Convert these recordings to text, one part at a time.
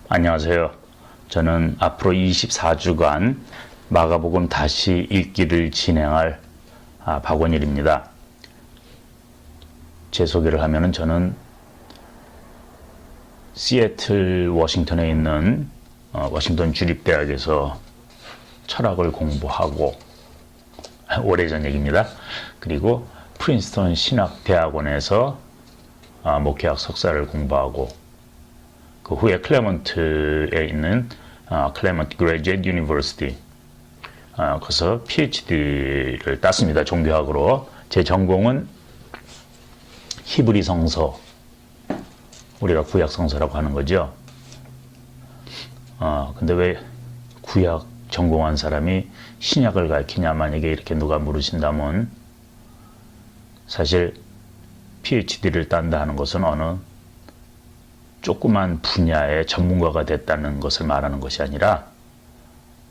안녕하세요. 저는 앞으로 24주간 마가복음 다시 읽기를 진행할 박원일입니다. 제 소개를 하면은 저는 시애틀 워싱턴에 있는 워싱턴 주립대학에서 철학을 공부하고 오래전 얘기입니다. 그리고 프린스턴 신학대학원에서 목회학 석사를 공부하고 그 후에 클레먼트에 있는 클레먼트 그레이지에이트 유니버시티 거기서 PhD를 땄습니다. 종교학으로. 제 전공은 히브리 성서, 우리가 구약 성서라고 하는 거죠. 근데 왜 구약 전공한 사람이 신약을 가르치냐, 만약에 이렇게 누가 물으신다면, 사실 PhD를 딴다 하는 것은 어느 조그만 분야의 전문가가 됐다는 것을 말하는 것이 아니라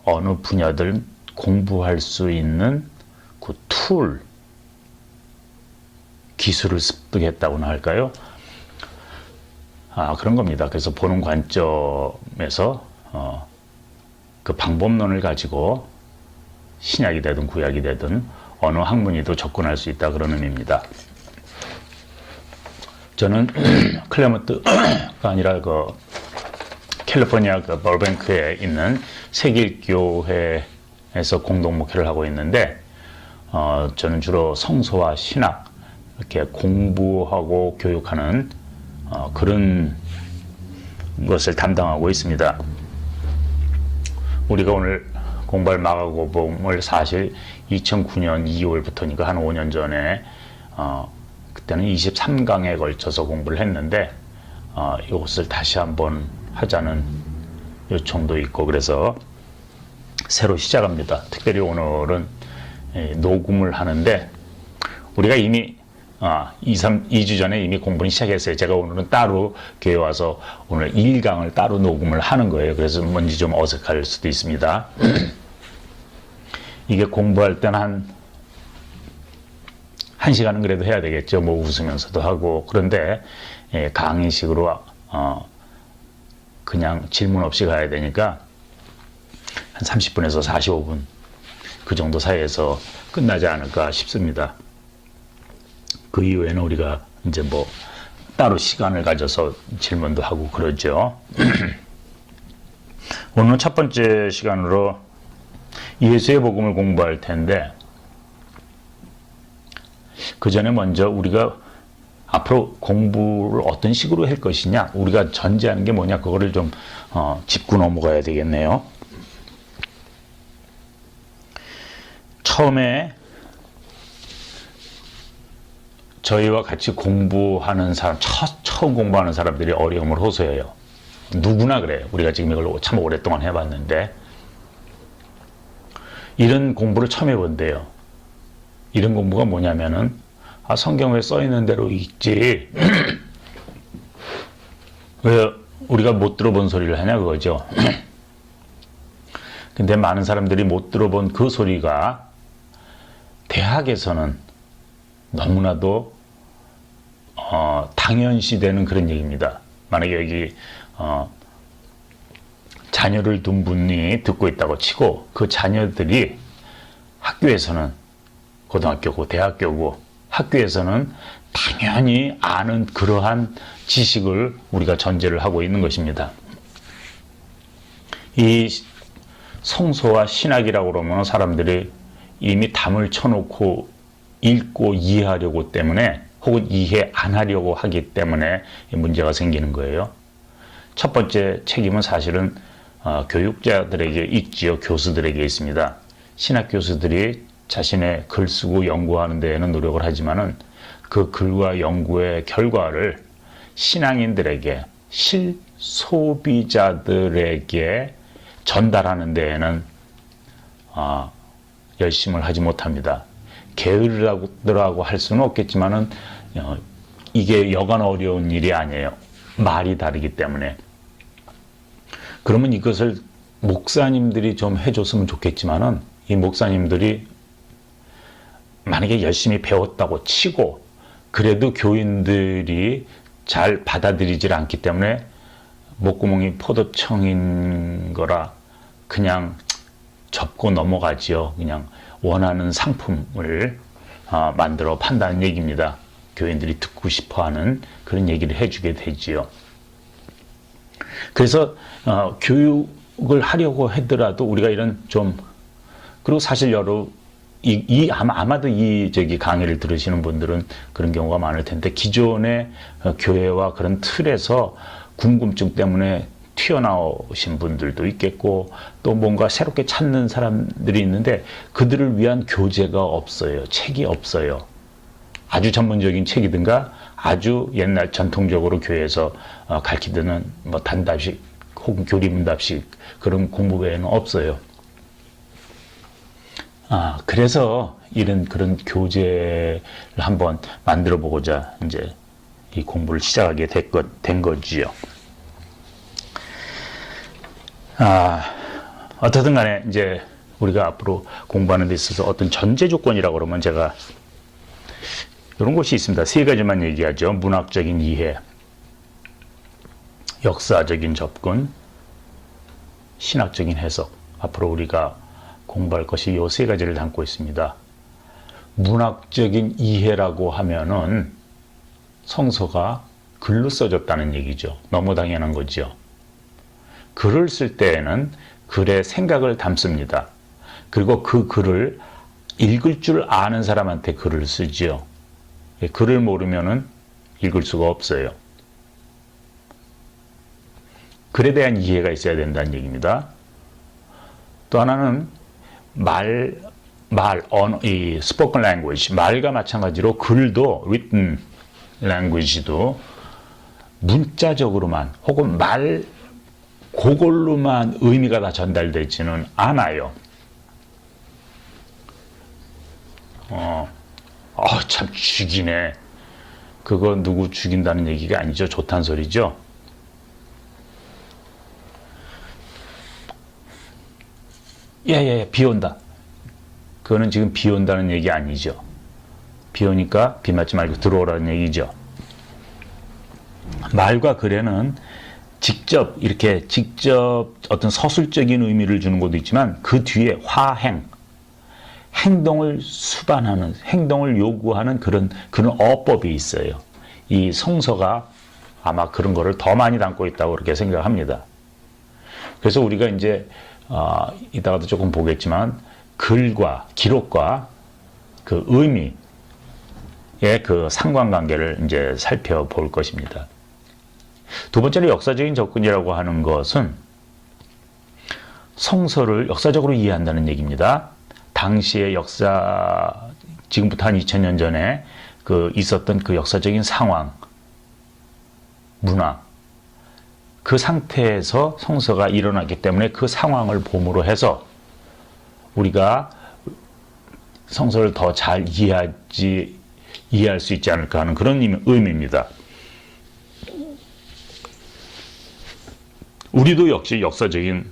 어느 분야들 공부할 수 있는 그 툴, 기술을 습득했다고나 할까요? 그런 겁니다. 그래서 보는 관점에서 그 방법론을 가지고 신약이 되든 구약이 되든 어느 학문이도 접근할 수 있다, 그런 의미입니다. 저는 클레먼트가 아니라 그 캘리포니아 그 버뱅크에 있는 세길교회에서 공동 목회를 하고 있는데, 저는 주로 성서와 신학 이렇게 공부하고 교육하는 그런 것을 담당하고 있습니다. 우리가 오늘 공부할 마가복음을 사실 2009년 2월부터니까 한 5년 전에 그때는 23강에 걸쳐서 공부를 했는데 이것을 다시 한번 하자는 요청도 있고, 그래서 새로 시작합니다. 특별히 오늘은 녹음을 하는데, 우리가 이미 2주 전에 이미 공부는 시작했어요. 제가 오늘은 따로 교회 와서 오늘 1강을 따로 녹음을 하는 거예요. 그래서 뭔지 좀 어색할 수도 있습니다. 이게 공부할 때는 한 시간은 그래도 해야 되겠죠. 뭐 웃으면서도 하고. 그런데 강의식으로 그냥 질문 없이 가야 되니까 한 30분에서 45분 그 정도 사이에서 끝나지 않을까 싶습니다. 그 이후에는 우리가 이제 뭐 따로 시간을 가져서 질문도 하고 그러죠. 오늘 첫 번째 시간으로 예수의 복음을 공부할 텐데, 그 전에 먼저 우리가 앞으로 공부를 어떤 식으로 할 것이냐, 우리가 전제하는 게 뭐냐, 그거를 좀 짚고 넘어가야 되겠네요. 처음에 저희와 같이 공부하는 사람, 처음 공부하는 사람들이 어려움을 호소해요. 누구나 그래요. 우리가 지금 이걸 참 오랫동안 해봤는데, 이런 공부를 처음 해본대요. 이런 공부가 뭐냐면은, 성경에 써있는 대로 읽지 왜 우리가 못 들어본 소리를 하냐, 그거죠. 근데 많은 사람들이 못 들어본 그 소리가 대학에서는 너무나도 당연시되는 그런 얘기입니다. 만약에 여기 자녀를 둔 분이 듣고 있다고 치고, 그 자녀들이 학교에서는, 고등학교고 대학교고 학교에서는 당연히 아는 그러한 지식을 우리가 전제를 하고 있는 것입니다. 이 성서와 신학이라고 그러면 사람들이 이미 담을 쳐놓고 읽고 이해하려고 때문에, 혹은 이해 안 하려고 하기 때문에 문제가 생기는 거예요. 첫 번째 책임은 사실은 교육자들에게 있지요. 교수들에게 있습니다. 신학 교수들이 자신의 글 쓰고 연구하는 데에는 노력을 하지만은 그 글과 연구의 결과를 신앙인들에게, 실소비자들에게 전달하는 데에는 열심을 하지 못합니다. 게으르다고 할 수는 없겠지만은 이게 여간 어려운 일이 아니에요. 말이 다르기 때문에. 그러면 이것을 목사님들이 좀 해줬으면 좋겠지만은, 이 목사님들이 만약에 열심히 배웠다고 치고 그래도 교인들이 잘 받아들이질 않기 때문에 목구멍이 포도청인 거라 그냥 접고 넘어가지요. 그냥 원하는 상품을 만들어 판다는 얘기입니다. 교인들이 듣고 싶어하는 그런 얘기를 해주게 되지요. 그래서 교육을 하려고 하더라도 우리가 이런 좀, 그리고 사실 아마도 저기 강의를 들으시는 분들은 그런 경우가 많을 텐데, 기존의 교회와 그런 틀에서 궁금증 때문에 튀어나오신 분들도 있겠고, 또 뭔가 새롭게 찾는 사람들이 있는데 그들을 위한 교재가 없어요. 책이 없어요. 아주 전문적인 책이든가 아주 옛날 전통적으로 교회에서 가르치는 뭐 단답식 혹은 교리문답식 그런 공부 외에는 없어요. 그래서 그런 교재를 한번 만들어 보고자 이제 이 공부를 시작하게 된 거지요. 어떻든 간에 이제 우리가 앞으로 공부하는 데 있어서 어떤 전제 조건이라고 그러면 제가 이런 것이 있습니다. 세 가지만 얘기하죠. 문학적인 이해, 역사적인 접근, 신학적인 해석. 앞으로 우리가 공부할 것이 이 세 가지를 담고 있습니다. 문학적인 이해라고 하면은 성서가 글로 써졌다는 얘기죠. 너무 당연한 거죠. 글을 쓸 때에는 글의 생각을 담습니다. 그리고 그 글을 읽을 줄 아는 사람한테 글을 쓰지요. 글을 모르면은 읽을 수가 없어요. 글에 대한 이해가 있어야 된다는 얘기입니다. 또 하나는 이 spoken language, 말과 마찬가지로 글도 written language도 문자적으로만 혹은 그걸로만 의미가 다 전달되지는 않아요. 참 죽이네. 그거 누구 죽인다는 얘기가 아니죠. 좋다는 소리죠. 비 온다. 그거는 지금 비 온다는 얘기 아니죠. 비 오니까 비 맞지 말고 들어오라는 얘기죠. 말과 글에는 직접 어떤 서술적인 의미를 주는 것도 있지만 그 뒤에 행동을 수반하는, 행동을 요구하는 그런 어법이 있어요. 이 성서가 아마 그런 거를 더 많이 담고 있다고 그렇게 생각합니다. 그래서 우리가 이제 이따가도 조금 보겠지만 글과 기록과 그 의미의 그 상관관계를 이제 살펴볼 것입니다. 두 번째로 역사적인 접근이라고 하는 것은 성서를 역사적으로 이해한다는 얘기입니다. 당시의 역사, 지금부터 한 2000년 전에 있었던 그 역사적인 상황, 문화, 그 상태에서 성서가 일어났기 때문에 그 상황을 봄으로 해서 우리가 성서를 더 잘 이해할 수 있지 않을까 하는 그런 의미입니다. 우리도 역시 역사적인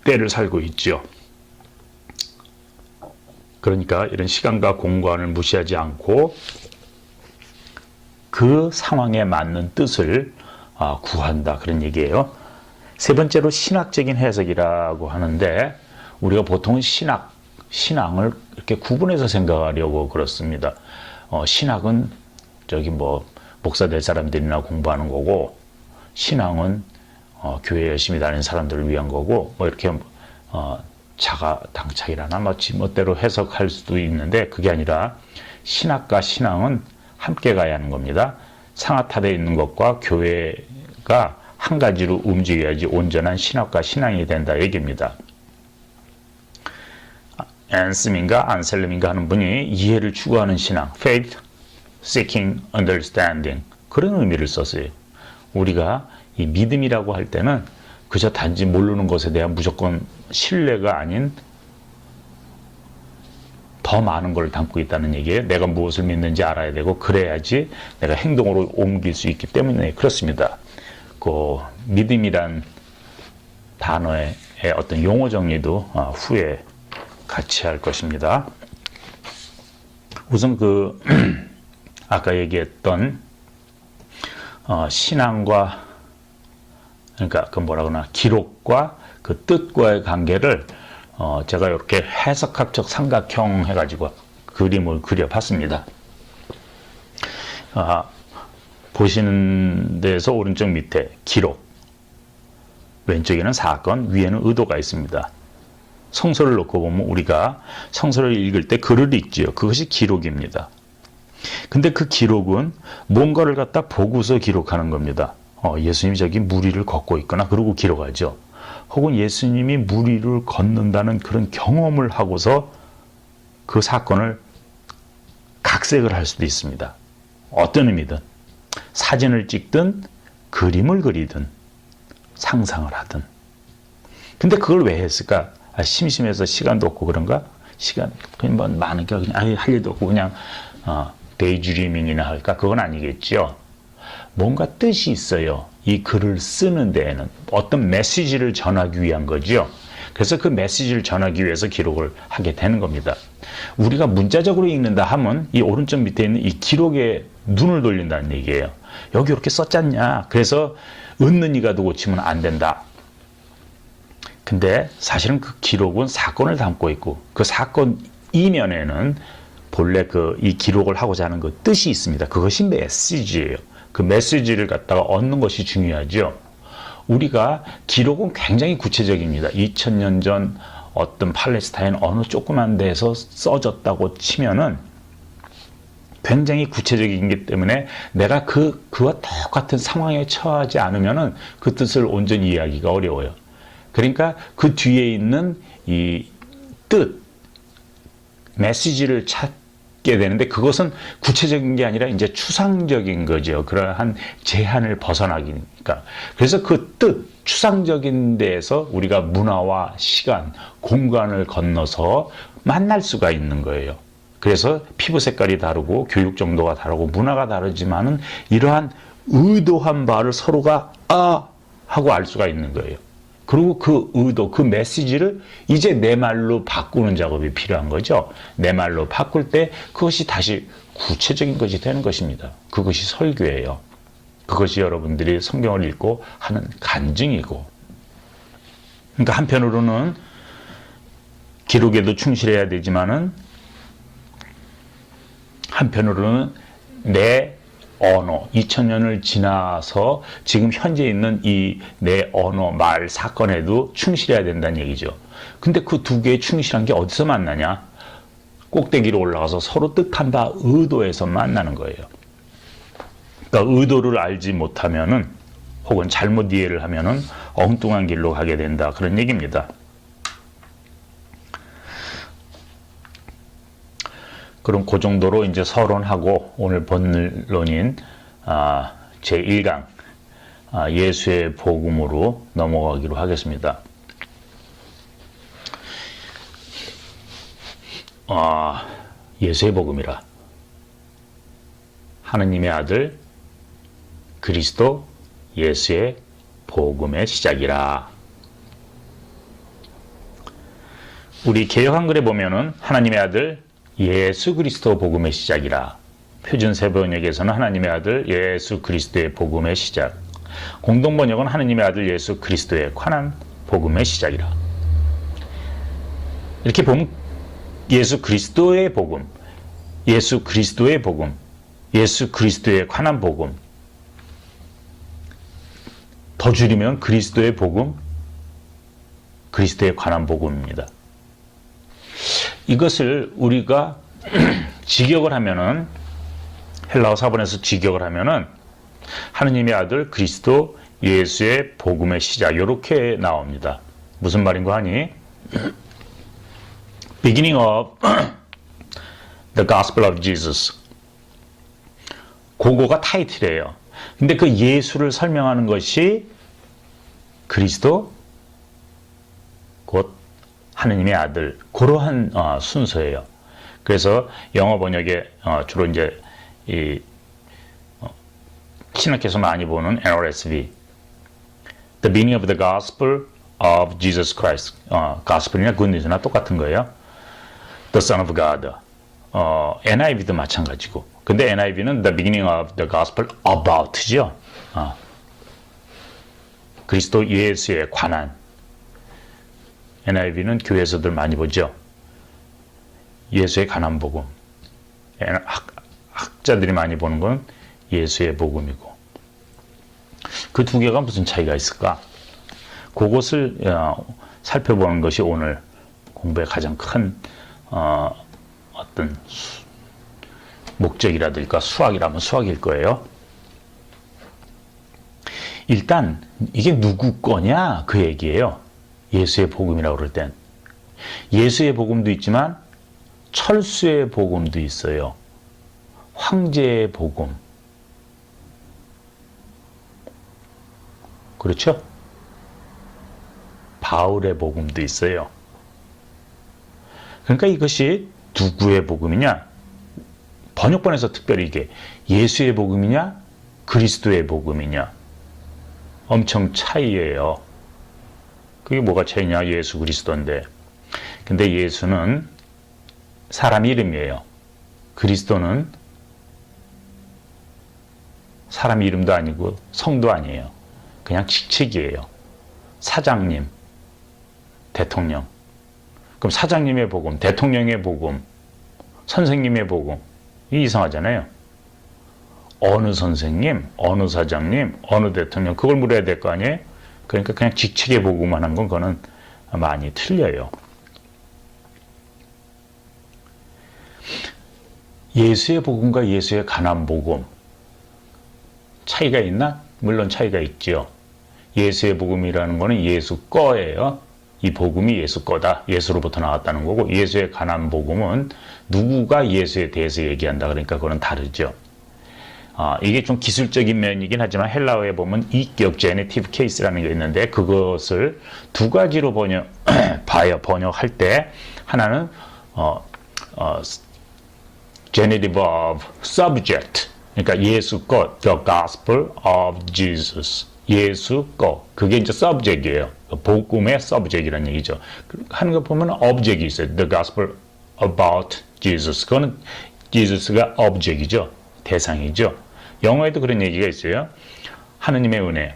때를 살고 있죠. 그러니까 이런 시간과 공간을 무시하지 않고 그 상황에 맞는 뜻을 구한다, 그런 얘기예요. 세 번째로 신학적인 해석이라고 하는데 우리가 보통 신앙을 이렇게 구분해서 생각하려고 그렇습니다. 신학은 목사 될 사람들이나 공부하는 거고, 신앙은 교회 열심히 다니는 사람들을 위한 거고, 이렇게 자가당착이라나 지멋대로 해석할 수도 있는데, 그게 아니라 신학과 신앙은 함께 가야 하는 겁니다. 상하탑에 있는 것과 교회가 한 가지로 움직여야지 온전한 신학과 신앙이 된다 얘기입니다. 안셀름인가 하는 분이 이해를 추구하는 신앙, faith seeking understanding, 그런 의미를 썼어요. 우리가 이 믿음이라고 할 때는 그저 단지 모르는 것에 대한 무조건 신뢰가 아닌 더 많은 걸 담고 있다는 얘기예요. 내가 무엇을 믿는지 알아야 되고 그래야지 내가 행동으로 옮길 수 있기 때문에 그렇습니다. 그 믿음이란 단어의 어떤 용어 정리도 후에 같이 할 것입니다. 우선 아까 얘기했던 신앙과 그러니까 그 뭐라 그러나 기록과 그 뜻과의 관계를 제가 이렇게 해석학적 삼각형 해가지고 그림을 그려봤습니다. 보시는 데서 오른쪽 밑에 기록, 왼쪽에는 사건, 위에는 의도가 있습니다. 성서를 놓고 보면 우리가 성서를 읽을 때 글을 읽지요. 그것이 기록입니다. 근데 그 기록은 뭔가를 갖다 보고서 기록하는 겁니다. 예수님이 저기 무리를 걷고 있거나 그러고 기록하죠. 혹은 예수님이 무리를 걷는다는 그런 경험을 하고서 그 사건을 각색을 할 수도 있습니다. 어떤 의미든 사진을 찍든 그림을 그리든 상상을 하든. 근데 그걸 왜 했을까? 심심해서 시간도 없고 그런가? 시간 그냥 뭐 많으니까 그냥 할 일도 없고 그냥 데이드리밍이나 할까? 그건 아니겠죠. 뭔가 뜻이 있어요. 이 글을 쓰는 데에는 어떤 메시지를 전하기 위한 거죠. 그래서 그 메시지를 전하기 위해서 기록을 하게 되는 겁니다. 우리가 문자적으로 읽는다 하면 이 오른쪽 밑에 있는 이 기록에 눈을 돌린다는 얘기예요. 여기 이렇게 썼잖냐. 그래서 얻는 이가 고치면 안 된다. 근데 사실은 그 기록은 사건을 담고 있고 그 사건 이면에는 본래 이 기록을 하고자 하는 그 뜻이 있습니다. 그것이 메시지예요. 그 메시지를 갖다가 얻는 것이 중요하죠. 우리가 기록은 굉장히 구체적입니다. 2000년 전 어떤 팔레스타인 어느 조그만 데에서 써졌다고 치면은 굉장히 구체적이기 때문에 내가 그와 똑같은 상황에 처하지 않으면은 그 뜻을 온전히 이해하기가 어려워요. 그러니까 그 뒤에 있는 이 뜻, 메시지를 찾게 되는데 그것은 구체적인 게 아니라 이제 추상적인 거죠. 그러한 제한을 벗어나기니까. 그래서 그 뜻, 추상적인 데에서 우리가 문화와 시간, 공간을 건너서 만날 수가 있는 거예요. 그래서 피부 색깔이 다르고 교육 정도가 다르고 문화가 다르지만은 이러한 의도한 바를 서로가 하고 알 수가 있는 거예요. 그리고 그 의도, 그 메시지를 이제 내 말로 바꾸는 작업이 필요한 거죠. 내 말로 바꿀 때 그것이 다시 구체적인 것이 되는 것입니다. 그것이 설교예요. 그것이 여러분들이 성경을 읽고 하는 간증이고. 그러니까 한편으로는 기록에도 충실해야 되지만은 한편으로는 내 언어, 2000년을 지나서 지금 현재 있는 이 내 언어, 말, 사건에도 충실해야 된다는 얘기죠. 근데 그 두 개에 충실한 게 어디서 만나냐? 꼭대기로 올라가서 서로 뜻한 바 의도에서 만나는 거예요. 그러니까 의도를 알지 못하면은 혹은 잘못 이해를 하면은 엉뚱한 길로 가게 된다. 그런 얘기입니다. 그럼 그 정도로 이제 서론하고 오늘 본론인 제1강 예수의 복음으로 넘어가기로 하겠습니다. 예수의 복음이라 하느님의 아들 그리스도 예수의 복음의 시작이라. 우리 개역 한글에 보면은 하나님의 아들 예수 그리스도 복음의 시작이라. 표준 세번역에서는 하나님의 아들 예수 그리스도의 복음의 시작. 공동 번역은 하나님의 아들 예수 그리스도에 관한 복음의 시작이라. 이렇게 보면 예수 그리스도의 복음, 예수 그리스도의 복음, 예수 그리스도에 관한 복음. 더 줄이면 그리스도의 복음, 그리스도에 관한 복음입니다. 이것을 우리가 직역을 하면은 헬라어 사본에서 직역을 하면은 하느님의 아들 그리스도 예수의 복음의 시작 이렇게 나옵니다. 무슨 말인고 하니 Beginning of the Gospel of Jesus. 그거가 타이틀이에요. 근데 그 예수를 설명하는 것이 그리스도 곧 하느님의 아들, 그러한 순서예요. 그래서 영어 번역에 주로 이제 이 신학에서 많이 보는 NRSV, The Beginning of the Gospel of Jesus Christ, Gospel이나 Good News나 똑같은 거예요. The Son of God. NIV도 마찬가지고. 근데 NIV는 The Beginning of the Gospel About죠. 그리스도 예수에 관한, NIV는 교회에서들 많이 보죠. 예수에 관한 복음. 학자들이 많이 보는 건 예수의 복음이고. 그 두 개가 무슨 차이가 있을까? 그것을 살펴보는 것이 오늘 공부의 가장 큰 어떤 목적이라든가 수학이라면 수학일 거예요. 일단 이게 누구 거냐 그 얘기예요. 예수의 복음이라고 그럴 땐 예수의 복음도 있지만 철수의 복음도 있어요. 황제의 복음. 그렇죠? 바울의 복음도 있어요. 그러니까 이것이 누구의 복음이냐? 번역본에서 특별히 이게 예수의 복음이냐? 그리스도의 복음이냐? 엄청 차이예요. 그게 뭐가 차이냐? 예수 그리스도인데. 근데 예수는 사람 이름이에요. 그리스도는 사람 이름도 아니고 성도 아니에요. 그냥 직책이에요. 사장님, 대통령. 그럼 사장님의 복음, 대통령의 복음, 선생님의 복음. 이 이상하잖아요. 어느 선생님, 어느 사장님, 어느 대통령, 그걸 물어야 될 거 아니에요? 그러니까 그냥 직책의 복음만 한 건 그거는 많이 틀려요. 예수의 복음과 예수의 관한 복음. 차이가 있나? 물론 차이가 있죠. 예수의 복음이라는 거는 예수 거예요. 이 복음이 예수 거다. 예수로부터 나왔다는 거고, 예수의 관한 복음은 누구가 예수에 대해서 얘기한다. 그러니까 그거는 다르죠. 이게 좀 기술적인 면이긴 하지만 헬라어에 보면 이격 제네티브 케이스라는 게 있는데 그것을 두 가지로 번역할 때 하나는 genitive of subject, 그러니까 예수 것, the gospel of Jesus, 예수 것, 그게 이제 subject이에요. 복음의 subject이라는 얘기죠. 하는 거 보면 object이 있어요. the gospel about Jesus, 그거는 Jesus가 object이죠. 대상이죠. 영어에도 그런 얘기가 있어요. 하느님의 은혜.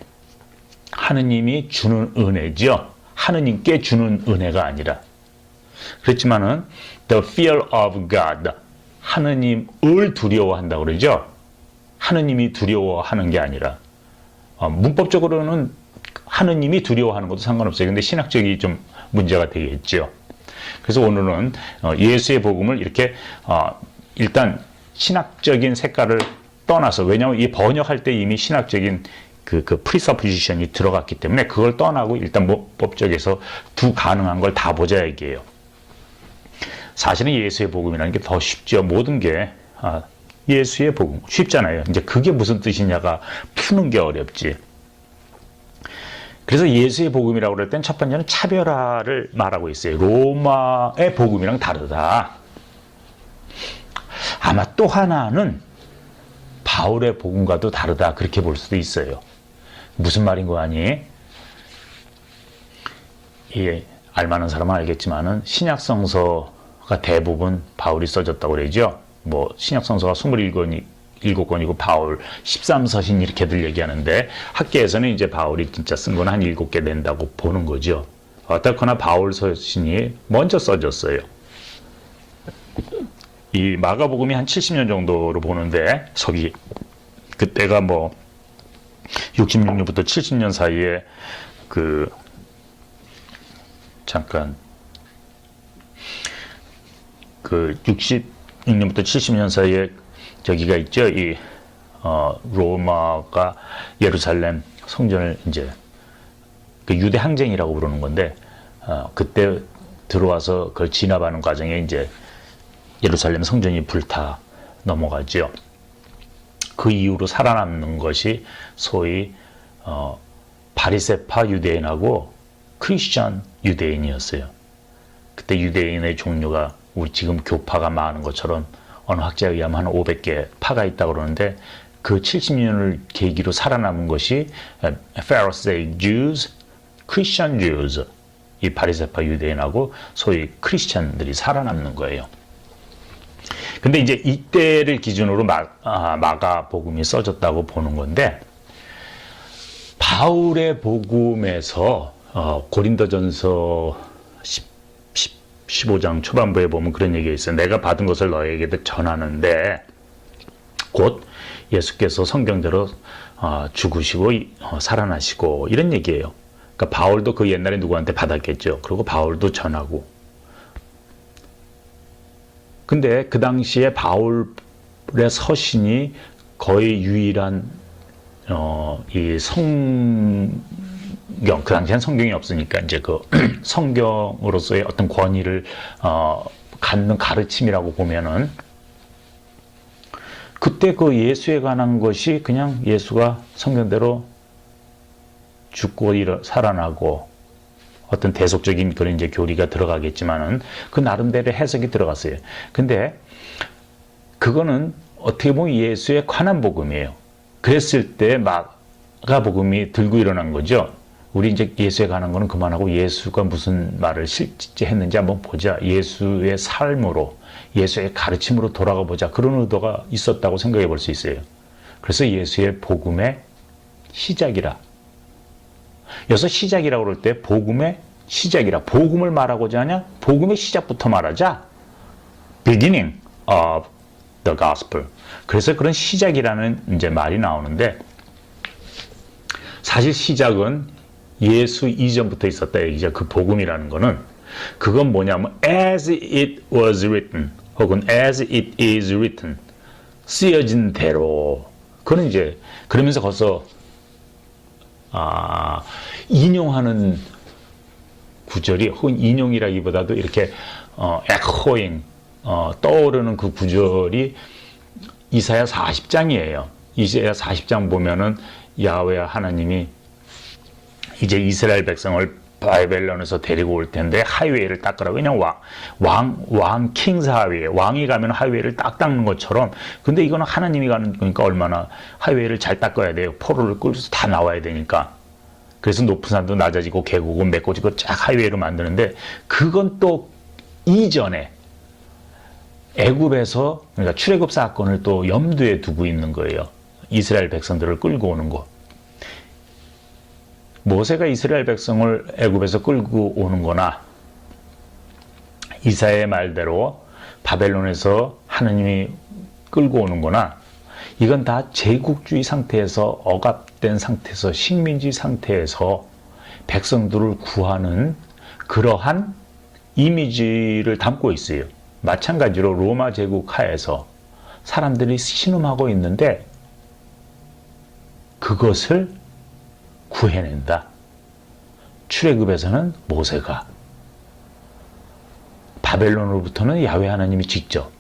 하느님이 주는 은혜죠. 하느님께 주는 은혜가 아니라. 그렇지만은 the fear of God. 하느님을 두려워한다고 그러죠. 하느님이 두려워하는 게 아니라. 문법적으로는 하느님이 두려워하는 것도 상관없어요. 근데 신학적이 좀 문제가 되겠죠. 그래서 오늘은 예수의 복음을 이렇게 일단 신학적인 색깔을 떠나서, 왜냐하면 이 번역할 때 이미 신학적인 그 프리서포지션이 들어갔기 때문에 그걸 떠나고 일단 법적에서 두 가능한 걸 다 보자 얘기예요. 사실은 예수의 복음이라는 게 더 쉽죠. 모든 게 예수의 복음 쉽잖아요. 이제 그게 무슨 뜻이냐가 푸는 게 어렵지. 그래서 예수의 복음이라고 그럴 땐 첫 번째는 차별화를 말하고 있어요. 로마의 복음이랑 다르다. 아마 또 하나는 바울의 복음과도 다르다. 그렇게 볼 수도 있어요. 무슨 말인 거 아니? 예, 알만한 사람은 알겠지만은 신약성서가 대부분 바울이 써졌다고 그러죠. 뭐 신약성서가 27권이고 바울 13서신 이렇게들 얘기하는데 학계에서는 이제 바울이 진짜 쓴 건 한 7개 된다고 보는 거죠. 어떻거나 바울 서신이 먼저 써졌어요. 이 마가복음이 한 70년 정도로 보는데 그때가 뭐 66년부터 70년 사이에 잠깐 66년부터 70년 사이에 저기가 있죠. 로마가 예루살렘 성전을 이제 유대 항쟁이라고 부르는 건데 그때 들어와서 그걸 진압하는 과정에 이제 예루살렘 성전이 불타 넘어가죠. 그 이후로 살아남는 것이 소위 바리새파 유대인하고 크리스천 유대인이었어요. 그때 유대인의 종류가 우리 지금 교파가 많은 것처럼 어느 학자에 의하면 한 500개 파가 있다고 그러는데 그 70년을 계기로 살아남은 것이 Pharisee Jews, Christian Jews, 이 바리새파 유대인하고 소위 크리스천들이 살아남는 거예요. 근데 이제 이때를 기준으로 마가복음이 써졌다고 보는 건데 바울의 복음에서 고린도전서 15장 초반부에 보면 그런 얘기가 있어요. 내가 받은 것을 너에게 전하는데 곧 예수께서 성경대로 죽으시고 살아나시고 이런 얘기예요. 그러니까 바울도 그 옛날에 누구한테 받았겠죠. 그리고 바울도 전하고. 근데 그 당시에 바울의 서신이 거의 유일한 이 성경, 그 당시엔 성경이 없으니까 이제 그 성경으로서의 어떤 권위를 갖는 가르침이라고 보면은 그때 그 예수에 관한 것이 그냥 예수가 성경대로 죽고 살아나고 어떤 대속적인 그런 이제 교리가 들어가겠지만은 그 나름대로 해석이 들어갔어요. 근데 그거는 어떻게 보면 예수에 관한 복음이에요. 그랬을 때 마가복음이 들고 일어난 거죠. 우리 이제 예수에 관한 거는 그만하고 예수가 무슨 말을 실제 했는지 한번 보자. 예수의 삶으로, 예수의 가르침으로 돌아가 보자. 그런 의도가 있었다고 생각해 볼 수 있어요. 그래서 예수의 복음의 시작이라. 여기서 시작이라고 그럴 때 복음의 시작이라. 복음을 말하고자 하냐? 복음의 시작부터 말하자. Beginning of the gospel. 그래서 그런 시작이라는 이제 말이 나오는데 사실 시작은 예수 이전부터 있었다 얘기죠. 그 복음이라는 거는 그건 뭐냐면 as it was written 혹은 as it is written 쓰여진 대로 그건 이제 그러면서 거기서 인용하는 구절이 혹은 인용이라기보다도 이렇게 echoing 떠오르는 그 구절이 이사야 40장이에요. 이사야 40장 보면은 야훼 하나님이 이제 이스라엘 백성을 바벨론에서 데리고 올 텐데 하이웨이를 닦으라고 그냥 왕 킹스 하이웨이 왕이 가면 하이웨이를 딱 닦는 것처럼 근데 이거는 하나님이 가는 거니까 얼마나 하이웨이를 잘 닦아야 돼요. 포로를 끌어서 다 나와야 되니까. 그래서 높은 산도 낮아지고 계곡은 메꿔지고 쫙 하이웨이로 만드는데 그건 또 이전에 애굽에서 그러니까 출애굽 사건을 또 염두에 두고 있는 거예요. 이스라엘 백성들을 끌고 오는 거. 모세가 이스라엘 백성을 애굽에서 끌고 오는 거나 이사야의 말대로 바벨론에서 하나님이 끌고 오는 거나 이건 다 제국주의 상태에서 억압된 상태에서 식민지 상태에서 백성들을 구하는 그러한 이미지를 담고 있어요. 마찬가지로 로마 제국 하에서 사람들이 신음하고 있는데 그것을 구해낸다. 출애굽에서는 모세가, 바벨론으로부터는 야훼 하나님이 직접,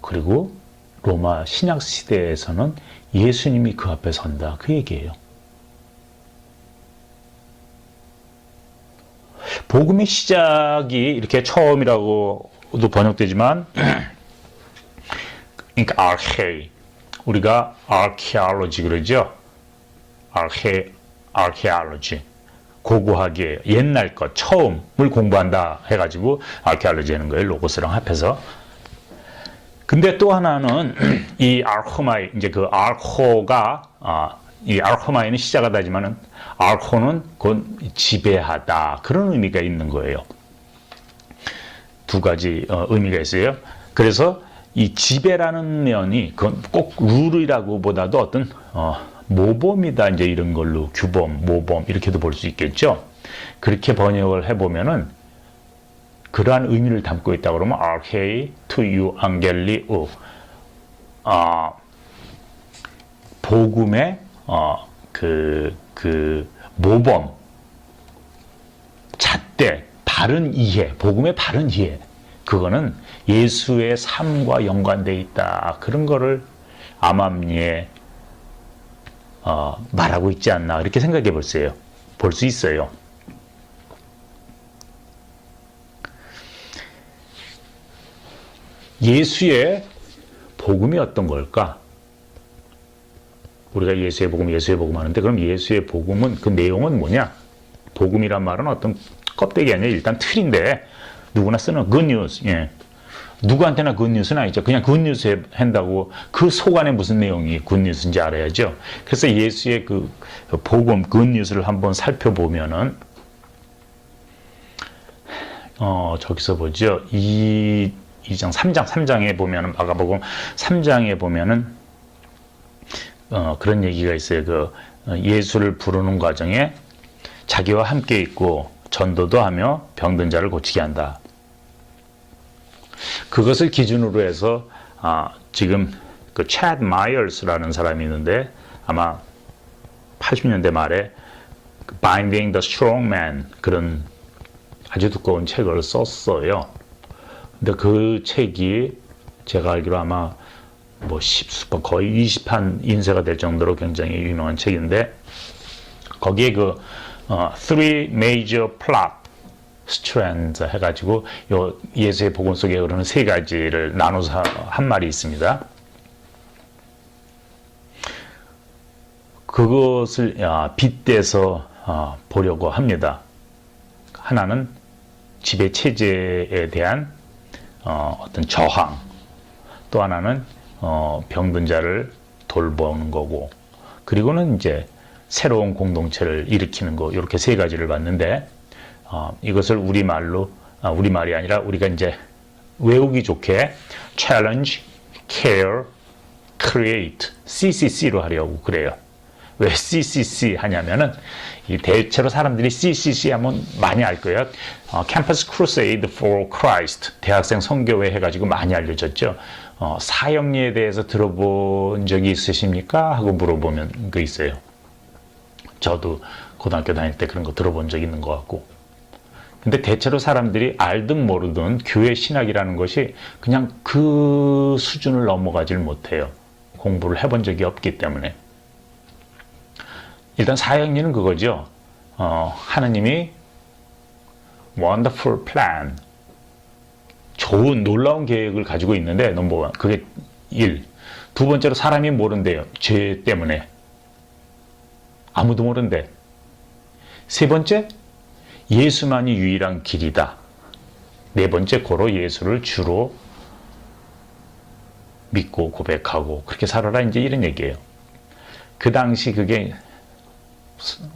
그리고 로마 신약 시대에서는 예수님이 그 앞에 선다. 그 얘기예요. 복음의 시작이 이렇게 처음이라고도 번역되지만 그러니까 arche 우리가 archaeology 그러죠. archaeology 고고하게 옛날 것 처음을 공부한다 해가지고 archaeology 하는 거예요. 로고스랑 합해서. 근데 또 하나는 이 archomai 이제 그 archo가 이 archomai는 시작하다지만은 archo는 곧 지배하다 그런 의미가 있는 거예요. 두 가지 의미가 있어요. 그래서 이 지배라는 면이 그건 꼭 룰이라고 보다도 어떤 모범이다 이제 이런 걸로 규범, 모범 이렇게도 볼 수 있겠죠. 그렇게 번역을 해보면은 그러한 의미를 담고 있다 그러면 archei to you angeliou 복음의 그 모범, 잣대, 바른 이해, 복음의 바른 이해 그거는 예수의 삶과 연관되어 있다. 그런 거를 암암리에 말하고 있지 않나 이렇게 생각해 볼 수 있어요. 예수의 복음이 어떤 걸까? 우리가 예수의 복음 하는데 그럼 예수의 복음은 그 내용은 뭐냐? 복음이란 말은 어떤 껍데기 아니라 일단 틀인데 누구나 쓰는 good news. 예. 누구한테나 굿뉴스는 아니죠. 그냥 굿뉴스 한다고 그 속 안에 무슨 내용이 굿뉴스인지 알아야죠. 그래서 예수의 그 복음 굿뉴스를 한번 살펴보면은 저기서 보죠. 2장 3장에 보면은 마가복음 3장에 보면은 그런 얘기가 있어요. 그 예수를 부르는 과정에 자기와 함께 있고 전도도 하며 병든 자를 고치게 한다. 그것을 기준으로 해서 지금 그 채드 마이어스라는 사람이 있는데 아마 80년대 말에 Binding the Strong Man 그런 아주 두꺼운 책을 썼어요. 근데 그 책이 제가 알기로 아마 뭐 10수권 거의 20판 인쇄가 될 정도로 굉장히 유명한 책인데 거기에 그 Three Major Plot Strands 해가지고 요 예수의 복음 속에 흐르는 세 가지를 나눠서 한 말이 있습니다. 그것을 빗대서 보려고 합니다. 하나는 지배 체제에 대한 어떤 저항, 또 하나는 병든 자를 돌보는 거고, 그리고는 이제 새로운 공동체를 일으키는 거, 이렇게 세 가지를 봤는데 이것을 우리말이 아니라 우리가 이제 외우기 좋게 challenge, care, create, CCC로 하려고 그래요. 왜 CCC 하냐면은 이 대체로 사람들이 CCC 하면 많이 알 거예요. Campus Crusade for Christ 대학생 선교회 해가지고 많이 알려졌죠. 사형리에 대해서 들어본 적이 있으십니까? 하고 물어보면 그 있어요. 저도 고등학교 다닐 때 그런 거 들어본 적 있는 것 같고. 근데 대체로 사람들이 알든 모르든 교회 신학이라는 것이 그냥 그 수준을 넘어가질 못해요. 공부를 해본 적이 없기 때문에. 일단 사형리는 그거죠. 하느님이 wonderful plan, 좋은 놀라운 계획을 가지고 있는데 넘버원 그게 1. 두 번째로 사람이 모른대요. 죄 때문에. 아무도 모른대. 세 번째, 예수만이 유일한 길이다. 네 번째, 고로 예수를 주로 믿고 고백하고 그렇게 살아라, 이제 이런 얘기예요. 그 당시 그게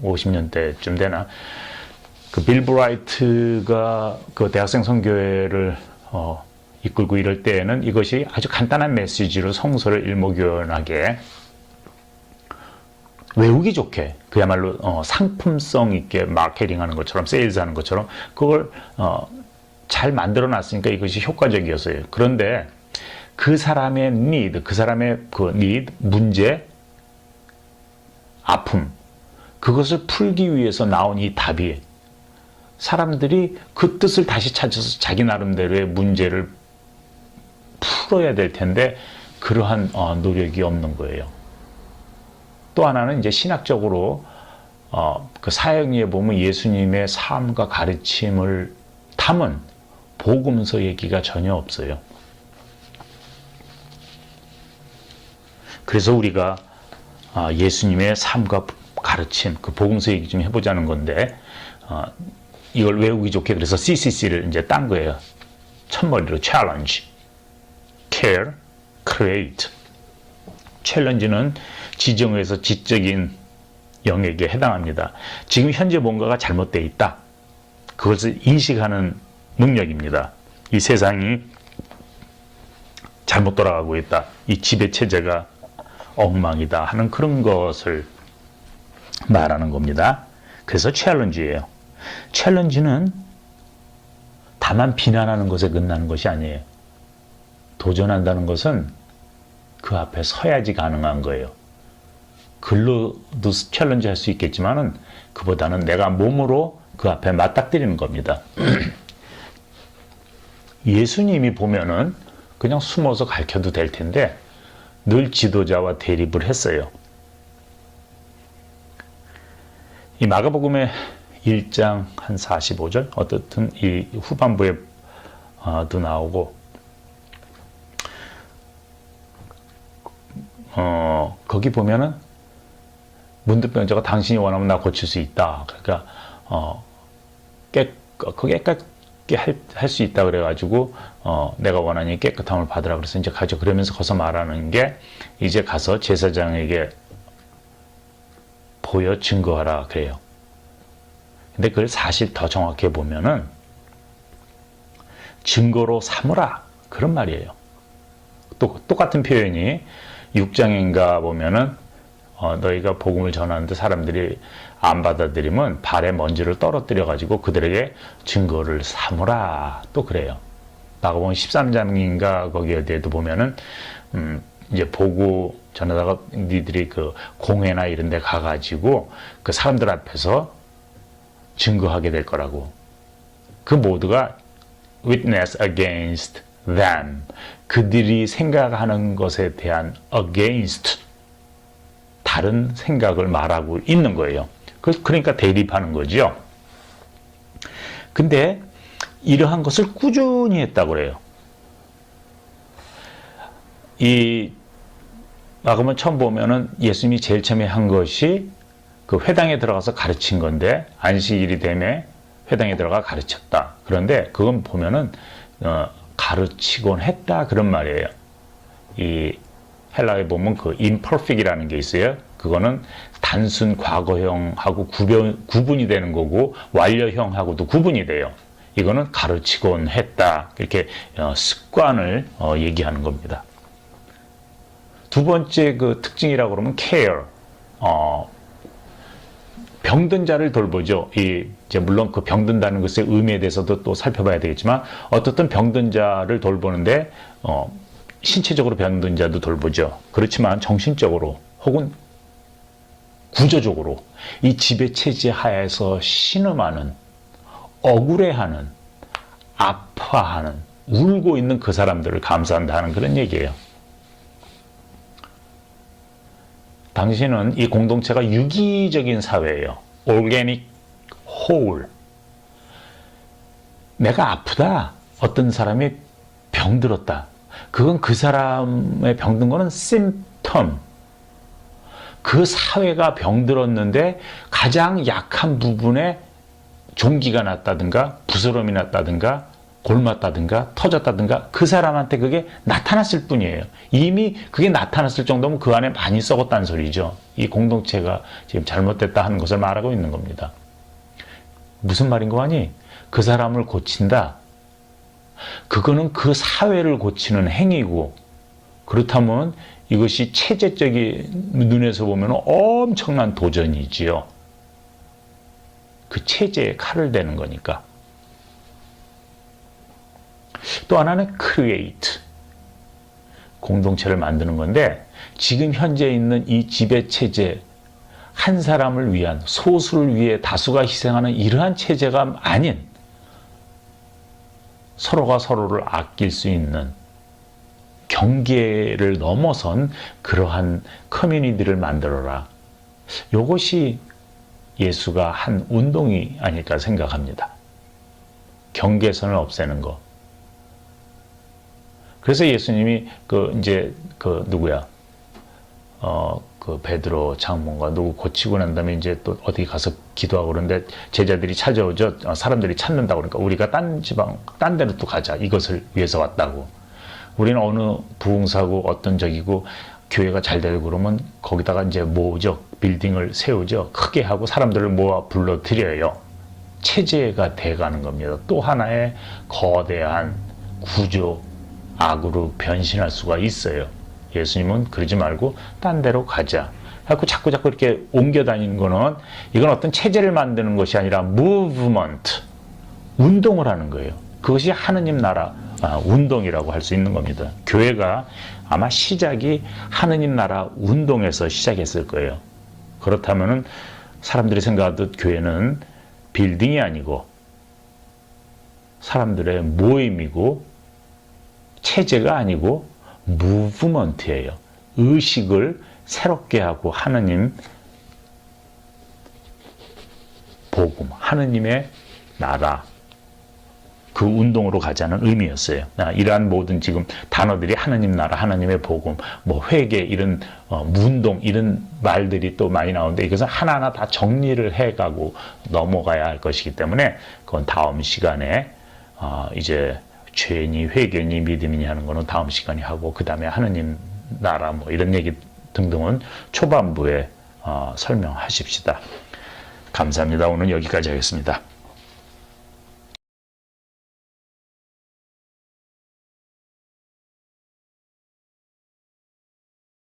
50년대쯤 되나, 그 빌 브라이트가 그 대학생 선교회를 이끌고 이럴 때에는 이것이 아주 간단한 메시지로 성서를 일목요연하게 외우기 좋게, 그야말로 상품성 있게 마케팅하는 것처럼, 세일즈하는 것처럼 그걸 잘 만들어 놨으니까 이것이 효과적이었어요. 그런데 그 사람의 need, 그 사람의 그 need, 문제, 아픔, 그것을 풀기 위해서 나온 이 답이 사람들이 그 뜻을 다시 찾아서 자기 나름대로의 문제를 풀어야 될 텐데 그러한 노력이 없는 거예요. 또 하나는 이제 신학적으로 그 사형리에 보면 예수님의 삶과 가르침을 담은 복음서 얘기가 전혀 없어요. 그래서 우리가 예수님의 삶과 가르침, 그 복음서 얘기 좀 해보자는 건데 이걸 외우기 좋게 그래서 CCC를 이제 딴 거예요. 첫머리로 challenge, care, create. 챌린지는 지정에서 지적인 영역에 해당합니다. 지금 현재 뭔가가 잘못되어 있다. 그것을 인식하는 능력입니다. 이 세상이 잘못 돌아가고 있다. 이 지배체제가 엉망이다 하는 그런 것을 말하는 겁니다. 그래서 챌린지예요. 챌린지는 다만 비난하는 것에 끝나는 것이 아니에요. 도전한다는 것은 그 앞에 서야지 가능한 거예요. 글로도 챌린지 할 수 있겠지만은 그보다는 내가 몸으로 그 앞에 맞닥뜨리는 겁니다. 예수님이 보면은 그냥 숨어서 가르쳐도 될 텐데 늘 지도자와 대립을 했어요. 이 마가복음의 1장 한 45절 어떻든 이 후반부에도 나오고 거기 보면은 문득병자가 당신이 원하면 나 고칠 수 있다. 그러니까 거기에 깨끗게 할 수 있다 그래가지고 내가 원하니 깨끗함을 받으라 그래서 이제 가죠. 그러면서 거기서 말하는 게 이제 가서 제사장에게 보여 증거하라 그래요. 근데 그걸 사실 더 정확히 보면은 증거로 삼으라 그런 말이에요. 또 똑같은 표현이 6장인가 보면은 너희가 복음을 전하는데 사람들이 안 받아들이면 발에 먼지를 떨어뜨려 가지고 그들에게 증거를 삼으라 또 그래요. 마가복음 13장인가 거기 어디에도 보면은 이제 보고 전하다가 니들이 그 공회나 이런 데 가가지고 그 사람들 앞에서 증거하게 될 거라고. 그 모두가 witness against them. 그들이 생각하는 것에 대한 against 다른 생각을 말하고 있는 거예요. 그러니까 대립하는 거죠. 근데 이러한 것을 꾸준히 했다고 그래요. 이 마가복음 처음 보면은 예수님이 제일 처음에 한 것이 그 회당에 들어가서 가르친 건데 안식일이 되매 회당에 들어가 가르쳤다. 그런데 그건 보면은 가르치곤 했다 그런 말이에요. 이 헬라에 보면 그 imperfect이라는 게 있어요. 그거는 단순 과거형하고 구분이 되는 거고 완료형하고도 구분이 돼요. 이거는 가르치곤 했다. 이렇게 습관을 얘기하는 겁니다. 두 번째 그 특징이라고 그러면 care. 병든 자를 돌보죠. 이제 물론 그 병든다는 것의 의미에 대해서도 또 살펴봐야 되겠지만 어떻든 병든 자를 돌보는데 신체적으로 병든 자도 돌보죠. 그렇지만 정신적으로 혹은 구조적으로 이 지배 체제 하에서 신음하는, 억울해하는, 아파하는, 울고 있는 그 사람들을 감사한다는 그런 얘기예요. 당신은 이 공동체가 유기적인 사회예요. organic whole. 내가 아프다. 어떤 사람이 병들었다. 그건 그 사람의 병든 거는 symptom. 그 사회가 병들었는데 가장 약한 부분에 종기가 났다든가 부스럼이 났다든가 골맞다든가 터졌다든가 그 사람한테 그게 나타났을 뿐이에요. 이미 그게 나타났을 정도면 그 안에 많이 썩었다는 소리죠. 이 공동체가 지금 잘못됐다 하는 것을 말하고 있는 겁니다. 무슨 말인 거 아니? 그 사람을 고친다. 그거는 그 사회를 고치는 행위고, 그렇다면 이것이 체제적인 눈에서 보면 엄청난 도전이지요. 그 체제에 칼을 대는 거니까. 또 하나는 create. 공동체를 만드는 건데 지금 현재 있는 이 지배체제, 한 사람을 위한, 소수를 위해 다수가 희생하는 이러한 체제가 아닌 서로가 서로를 아낄 수 있는 경계를 넘어선 그러한 커뮤니티를 만들어라. 이것이 예수가 한 운동이 아닐까 생각합니다. 경계선을 없애는 거. 그래서 예수님이 그 베드로 장모가 누구 고치고 난 다음에 이제 또 어디 가서 기도하고 그러는데 제자들이 찾아오죠. 사람들이 찾는다고 그러니까 우리가 딴 데로 또 가자. 이것을 위해서 왔다고. 우리는 어느 부흥사고 어떤 적이고 교회가 잘 되고 그러면 거기다가 이제 모으죠. 빌딩을 세우죠. 크게 하고 사람들을 모아 불러들여요. 체제가 돼가는 겁니다. 또 하나의 거대한 구조, 악으로 변신할 수가 있어요. 예수님은 그러지 말고 딴 데로 가자. 그래서 자꾸 이렇게 옮겨 다니는 거는 이건 어떤 체제를 만드는 것이 아니라 movement, 운동을 하는 거예요. 그것이 하느님 나라 운동이라고 할 수 있는 겁니다. 교회가 아마 시작이 하느님 나라 운동에서 시작했을 거예요. 그렇다면은 사람들이 생각하듯 교회는 빌딩이 아니고 사람들의 모임이고 체제가 아니고 무브먼트예요. 의식을 새롭게 하고 하느님 복음, 하느님의 나라, 그 운동으로 가자는 의미였어요. 이러한 모든 지금 단어들이 하느님 나라, 하느님의 복음, 뭐 회개 이런 운동 이런 말들이 또 많이 나오는데 이것은 하나하나 다 정리를 해가고 넘어가야 할 것이기 때문에 그건 다음 시간에 이제 죄니 회개니 믿음이니 하는 거는 다음 시간에 하고, 그 다음에 하느님 나라 뭐 이런 얘기 등등은 초반부에 설명하십시다. 감사합니다. 오늘 여기까지 하겠습니다.